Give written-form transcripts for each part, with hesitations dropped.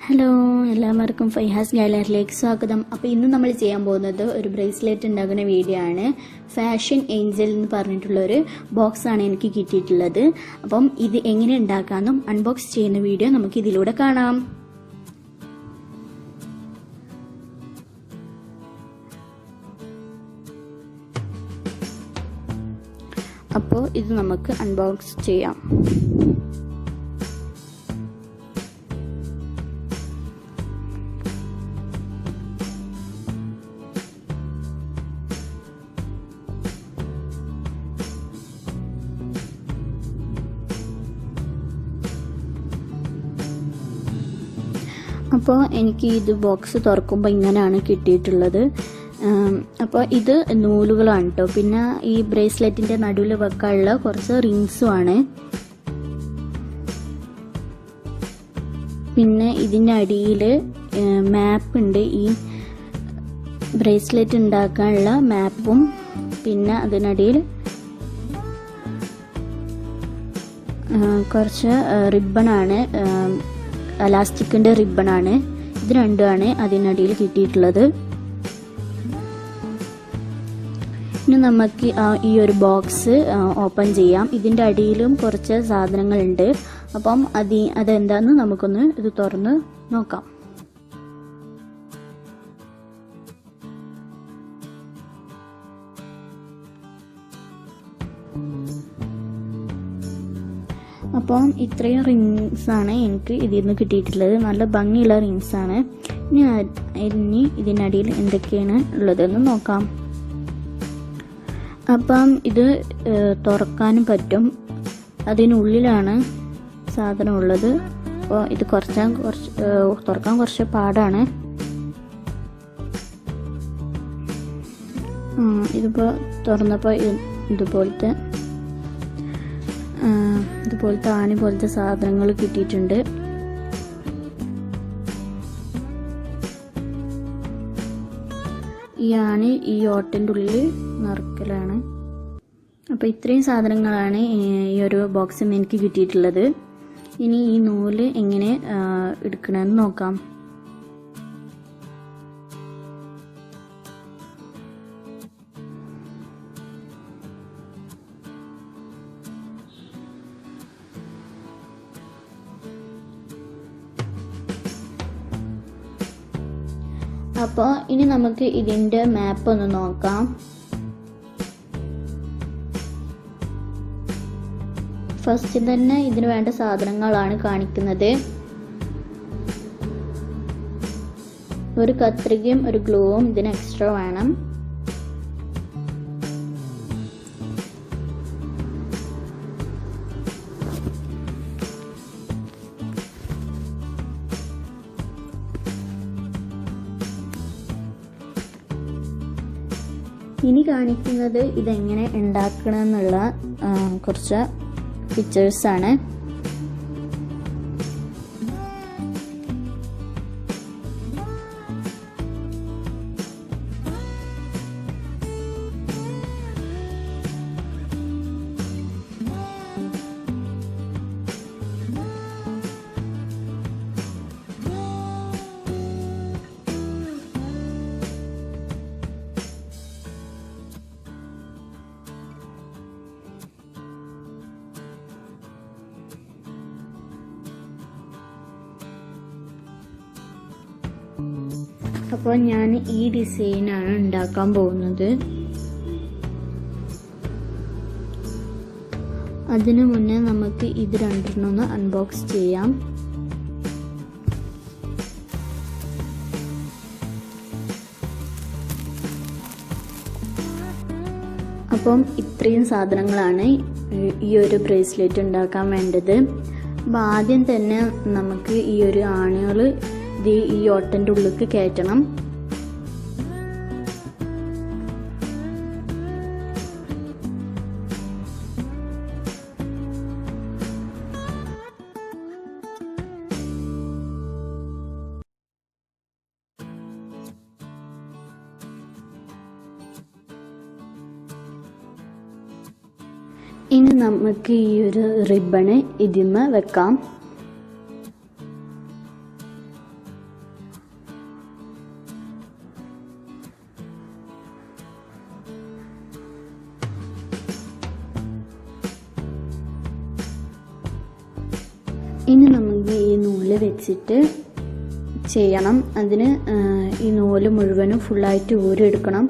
Hello, എല്ലാവർക്കും ഫൈഹാസ് ഗാലറിയിലേക്ക് സ്വാഗതം. അപ്പോൾ ഇന്ന് നമ്മൾ ചെയ്യാൻ പോകുന്നത് ഒരു ബ്രേസ്ലെറ്റ് ഉണ്ടാക്കുന്ന വീഡിയോ ആണ്. ഫാഷൻ ഏഞ്ചൽ എന്ന് പറഞ്ഞിട്ടുള്ളൊരു ബോക്സാണ് എനിക്ക് കിട്ടിയിട്ടുള്ളത്. അപ്പം ഇത് എങ്ങനെ ഉണ്ടാക്കാമെന്നും അൺബോക്സ് ചെയ്യുന്ന വീഡിയോ നമുക്ക് ഇതിലൂടെ കാണാം. അപ്പോൾ ഇത് നമുക്ക് അൺബോക്സ് ചെയ്യാം. അപ്പോൾ എനിക്ക് ഇത് ബോക്സ് തുറക്കുമ്പോൾ ഇങ്ങനെയാണ് കിട്ടിയിട്ടുള്ളത്. അപ്പോൾ ഇത് നൂലുകളാണ് കേട്ടോ. പിന്നെ ഈ ബ്രേസ്ലെറ്റിൻ്റെ നടുവിൽ വെക്കാനുള്ള കുറച്ച് റിങ്സും ആണ്. പിന്നെ ഇതിൻ്റെ അടിയിൽ മാപ്പ് ഉണ്ട്. ഈ ബ്രേസ്ലെറ്റ് ഉണ്ടാക്കാനുള്ള മാപ്പും പിന്നെ അതിനടിയിൽ കുറച്ച് റിബണാണ്, എലാസ്റ്റിക്കിൻ്റെ റിബണാണ്. ഇത് രണ്ടുമാണ് അതിനടിയിൽ കിട്ടിയിട്ടുള്ളത്. ഇനി നമുക്ക് ഈ ഒരു ബോക്സ് ഓപ്പൺ ചെയ്യാം. ഇതിൻ്റെ അടിയിലും കുറച്ച് സാധനങ്ങളുണ്ട്. അപ്പം അതെന്താന്ന് നമുക്കൊന്ന് ഇത് തുറന്ന് നോക്കാം. അപ്പം ഇത്രയും റിങ്സാണ് എനിക്ക് ഇതിൽ നിന്ന് കിട്ടിയിട്ടുള്ളത്. നല്ല ഭംഗിയുള്ള റിങ്സാണ്. ഇനി ഇതിനടിയിൽ എന്തൊക്കെയാണ് ഉള്ളതെന്ന് നോക്കാം. അപ്പം ഇത് തുറക്കാനും പറ്റും. അതിനുള്ളിലാണ് സാധനം ഉള്ളത്. അപ്പോൾ ഇത് തുറക്കാൻ കുറച്ച് പാടാണ്. ഇതിപ്പോൾ തുറന്നപ്പോൾ ഇതുപോലത്തെ ആണി പോലത്തെ സാധനങ്ങൾ കിട്ടിയിട്ടുണ്ട്. ഈ ആണി ഈ ഓട്ടൻ്റെ ഉള്ളിൽ നിറക്കലാണ്. അപ്പോൾ ഇത്രയും സാധനങ്ങളാണ് ഈ ഒരു ബോക്സിൽ നിന്ന് എനിക്ക് കിട്ടിയിട്ടുള്ളത്. ഇനി ഈ നൂല് എങ്ങനെ എടുക്കണമെന്ന് നോക്കാം. അപ്പോൾ ഇനി നമുക്ക് ഇതിൻ്റെ മാപ്പ് ഒന്ന് നോക്കാം. ഫസ്റ്റ് തന്നെ ഇതിന് വേണ്ട സാധനങ്ങളാണ് കാണിക്കുന്നത്. ഒരു കത്രികയും ഒരു ഗ്ലൂവും ഇതിന് എക്സ്ട്രാ വേണം. ഇനി കാണിക്കുന്നത് ഇതെങ്ങനെ ഉണ്ടാക്കണം എന്നുള്ള കുറച്ച് പിക്ചേഴ്സാണ്. അപ്പോൾ ഞാൻ ഈ ഡിസൈനാണ് ഉണ്ടാക്കാൻ പോകുന്നത്. അതിനു മുന്നേ നമുക്ക് ഇത് രണ്ടെണ്ണം ഒന്ന് അൺബോക്സ് ചെയ്യാം. അപ്പം ഇത്രയും സാധനങ്ങളാണ് ഈ ഒരു ബ്രേസ്ലെറ്റ് ഉണ്ടാക്കാൻ വേണ്ടത്. അപ്പോൾ ആദ്യം തന്നെ നമുക്ക് ഈ ഒരു ആണികൾ ഈ ഓട്ടൻ്റെ ഉള്ളിലേക്ക് കയറ്റണം. ഇനി നമുക്ക് ഈ ഒരു റിബണ് ഇതിന്മേൽ വെക്കാം. ഇനി നമുക്ക് ഈ നൂല് വെച്ചിട്ട് ചെയ്യണം. അതിന് ഈ നൂല് മുഴുവനും ഫുള്ളായിട്ട് ഊരെടുക്കണം.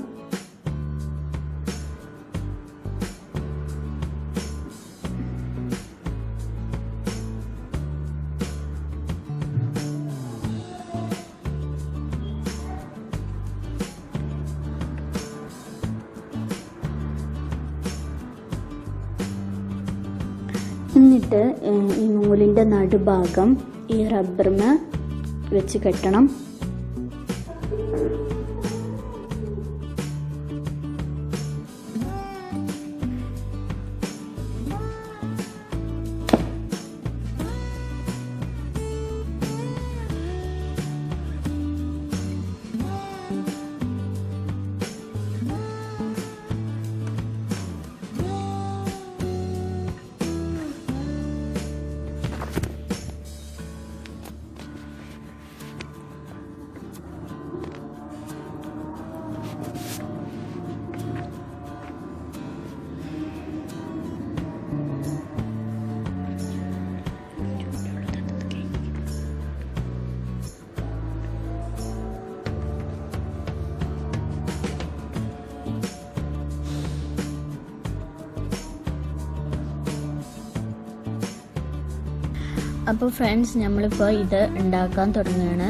എന്നിട്ട് ഈ നൂലിൻ്റെ നടുഭാഗം ഈ റബ്ബറിന് വെച്ച് കെട്ടണം. അപ്പോൾ ഫ്രണ്ട്സ്, നമ്മളിപ്പോൾ ഇത് ഉണ്ടാക്കാൻ തുടങ്ങുകയാണ്.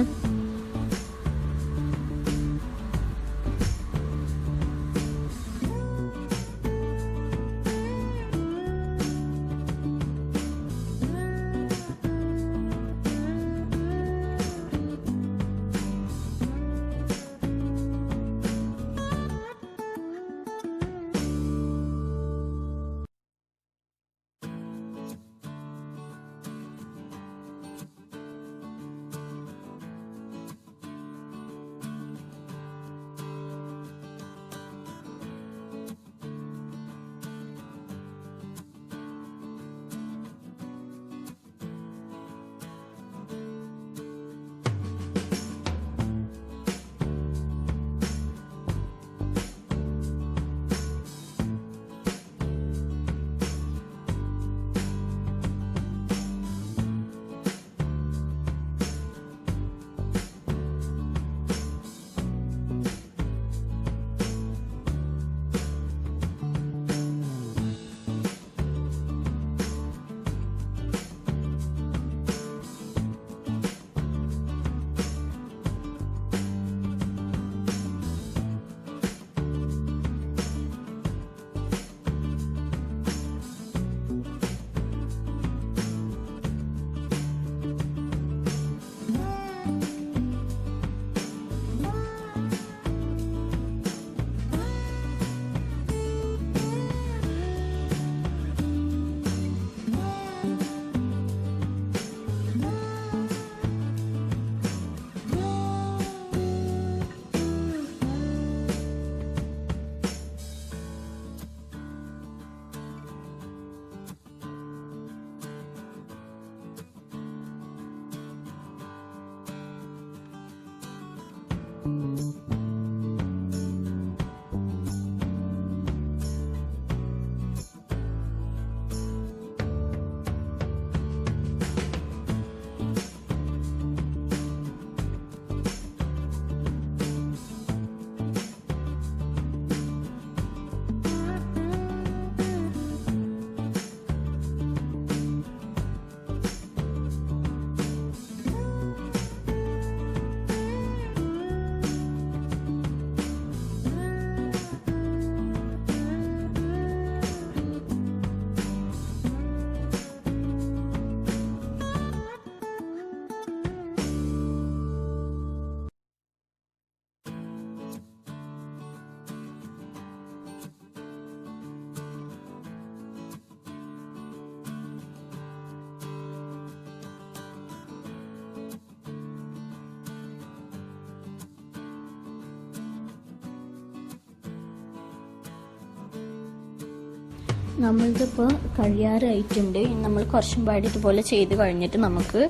നമ്മളിതിപ്പോൾ കഴിയാറായിട്ടുണ്ട്. നമ്മൾ കുറച്ചും പാടി ഇതുപോലെ ചെയ്ത് കഴിഞ്ഞിട്ട് നമുക്ക്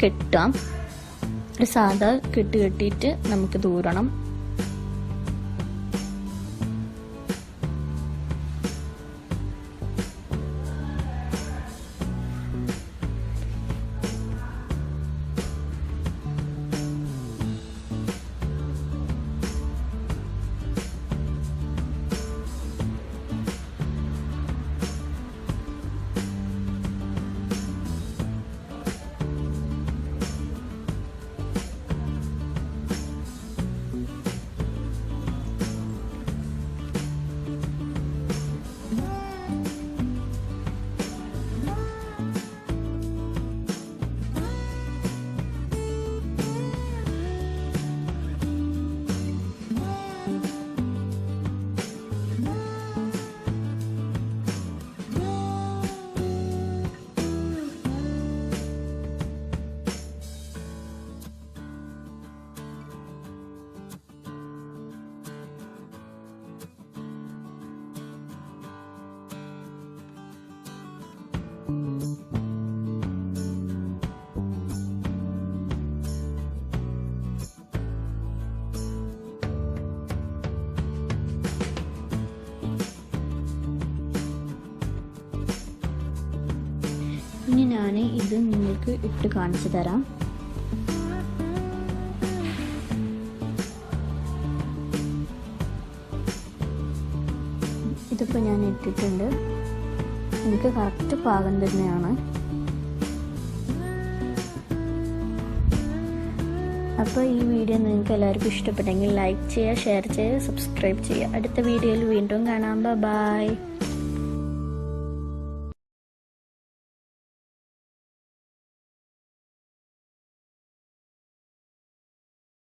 കെട്ടാം. ഒരു സാധാ കെട്ടിയിട്ട് നമുക്ക് ദൂരണം. ഇനി ഞാൻ ഇത് നിങ്ങൾക്ക് ഇട്ട് കാണിച്ചു തരാം. ഇതിപ്പോൾ ഞാൻ ഇട്ടിട്ടുണ്ട്. എനിക്ക് കറക്റ്റ് പാകം തന്നെയാണ്. അപ്പോൾ ഈ വീഡിയോ നിങ്ങൾക്ക് എല്ലാവർക്കും ഇഷ്ടപ്പെട്ടെങ്കിൽ ലൈക്ക് ചെയ്യുക, ഷെയർ ചെയ്യുക, സബ്സ്ക്രൈബ് ചെയ്യുക. അടുത്ത വീഡിയോയിൽ വീണ്ടും കാണാം. ബൈ.